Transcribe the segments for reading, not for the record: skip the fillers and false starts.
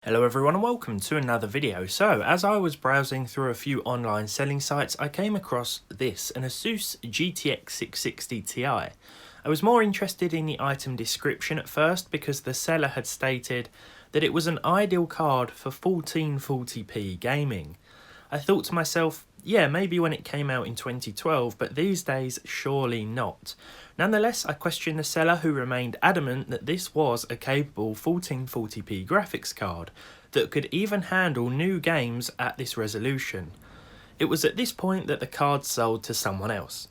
Hello everyone and welcome to another video. So as I was browsing through a few online selling sites, I came across this, an Asus GTX 660 Ti. I was more interested in the item description at first because the seller had stated that it was an ideal card for 1440p gaming. I thought to myself, yeah, maybe when it came out in 2012, but these days surely not. Nonetheless, I questioned the seller, who remained adamant that this was a capable 1440p graphics card that could even handle new games at this resolution. It was at this point that the card sold to someone else.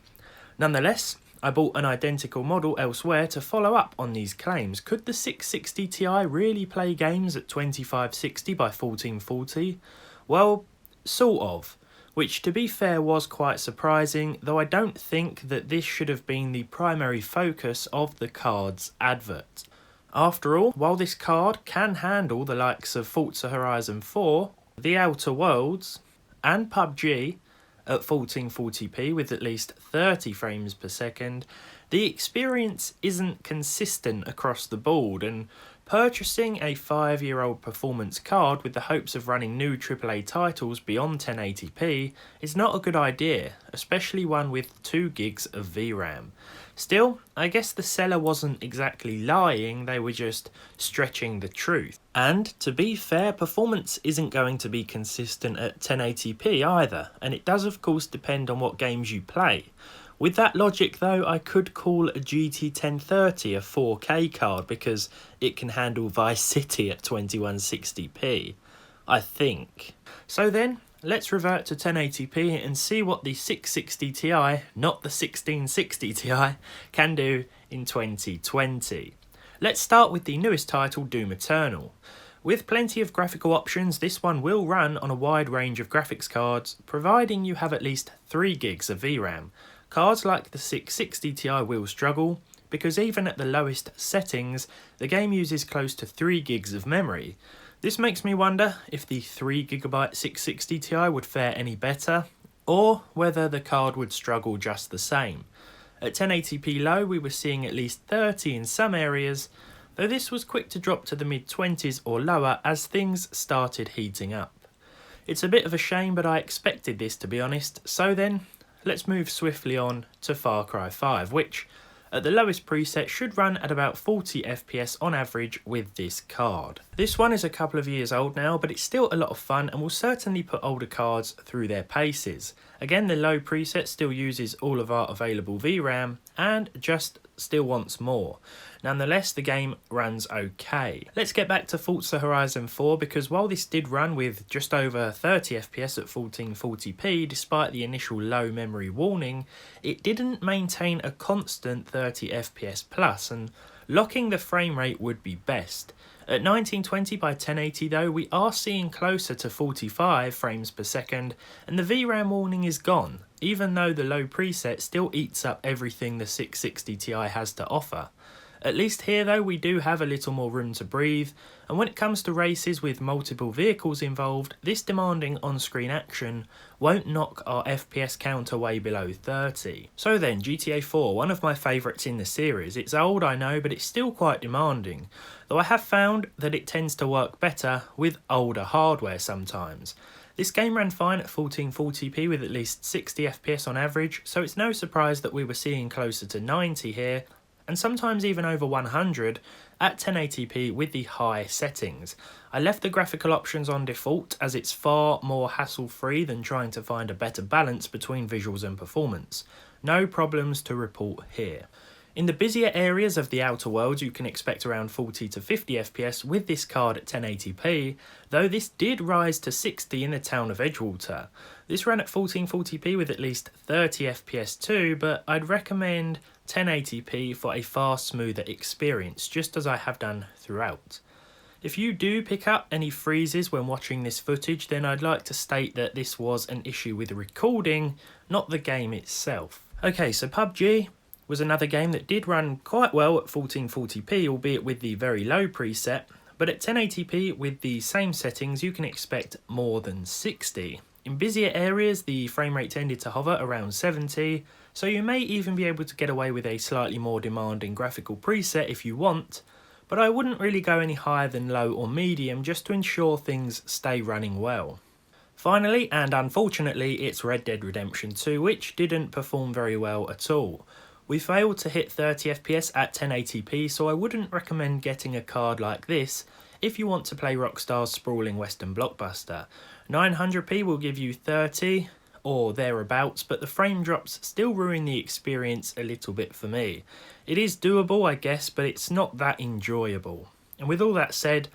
Nonetheless, I bought an identical model elsewhere to follow up on these claims. Could the 660 Ti really play games at 2560 by 1440? Well, sort of. Which, to be fair, was quite surprising, though I don't think that this should have been the primary focus of the card's advert. After all, while this card can handle the likes of Forza Horizon 4, The Outer Worlds, and PUBG at 1440p with at least 30 frames per second, the experience isn't consistent across the board, and purchasing a 5-year-old performance card with the hopes of running new AAA titles beyond 1080p is not a good idea, especially one with 2 gigs of VRAM. Still, I guess the seller wasn't exactly lying, they were just stretching the truth. And to be fair, performance isn't going to be consistent at 1080p either, and it does of course depend on what games you play. With that logic though, I could call a GT 1030 a 4K card because it can handle Vice City at 2160p, I think. So then, let's revert to 1080p and see what the 660 Ti, not the 1660 Ti, can do in 2020. Let's start with the newest title, Doom Eternal. With plenty of graphical options, this one will run on a wide range of graphics cards, providing you have at least 3 gigs of VRAM. Cards like the 660 Ti will struggle, because even at the lowest settings, the game uses close to 3 gigs of memory. This makes me wonder if the 3GB 660 Ti would fare any better, or whether the card would struggle just the same. At 1080p low, we were seeing at least 30 in some areas, though this was quick to drop to the mid-20s or lower as things started heating up. It's a bit of a shame, but I expected this, to be honest. So then, let's move swiftly on to Far Cry 5, which, at the lowest preset, should run at about 40 FPS on average with this card. This one is a couple of years old now, but it's still a lot of fun and will certainly put older cards through their paces. Again, the low preset still uses all of our available VRAM and just still wants more. Nonetheless, the game runs okay. Let's get back to Forza Horizon 4, because while this did run with just over 30 FPS at 1440p, despite the initial low memory warning, it didn't maintain a constant 30 FPS plus, and locking the frame rate would be best. At 1920 by 1080 though, we are seeing closer to 45 frames per second, and the VRAM warning is gone, even though the low preset still eats up everything the 660 Ti has to offer. At least here though, we do have a little more room to breathe, and when it comes to races with multiple vehicles involved, this demanding on-screen action won't knock our FPS counter way below 30. So then, GTA 4, one of my favourites in the series. It's old, I know, but it's still quite demanding, though I have found that it tends to work better with older hardware sometimes. This game ran fine at 1440p with at least 60 FPS on average, so it's no surprise that we were seeing closer to 90 here, and sometimes even over 100 at 1080p with the high settings. I left the graphical options on default as it's far more hassle-free than trying to find a better balance between visuals and performance. No problems to report here. In the busier areas of the Outer Worlds, you can expect around 40 to 50 FPS with this card at 1080p, though this did rise to 60 in the town of Edgewater. This ran at 1440p with at least 30 FPS too, but I'd recommend 1080p for a far smoother experience, just as I have done throughout. If you do pick up any freezes when watching this footage, then I'd like to state that this was an issue with the recording, not the game itself. Okay, so PUBG was another game that did run quite well at 1440p, albeit with the very low preset, but at 1080p with the same settings you can expect more than 60. In busier areas, the frame rate tended to hover around 70, so you may even be able to get away with a slightly more demanding graphical preset if you want, but I wouldn't really go any higher than low or medium just to ensure things stay running well. Finally, and unfortunately, it's Red Dead Redemption 2, which didn't perform very well at all. We failed to hit 30 FPS at 1080p, so I wouldn't recommend getting a card like this if you want to play Rockstar's sprawling western blockbuster. 900p will give you 30 or thereabouts, but the frame drops still ruin the experience a little bit for me. It is doable, I guess, but it's not that enjoyable. And with all that said,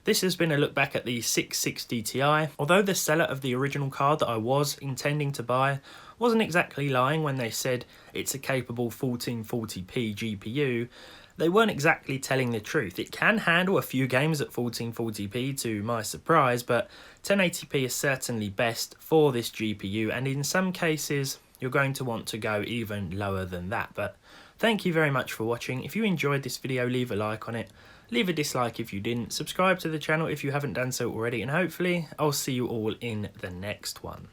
this has been a look back at the 660 Ti. Although the seller of the original card that I was intending to buy wasn't exactly lying when they said it's a capable 1440p GPU, they weren't exactly telling the truth. It can handle a few games at 1440p to my surprise, but 1080p is certainly best for this GPU, and in some cases you're going to want to go even lower than that. But thank you very much for watching. If you enjoyed this video, leave a like on it. Leave a dislike if you didn't. Subscribe to the channel if you haven't done so already, and hopefully I'll see you all in the next one.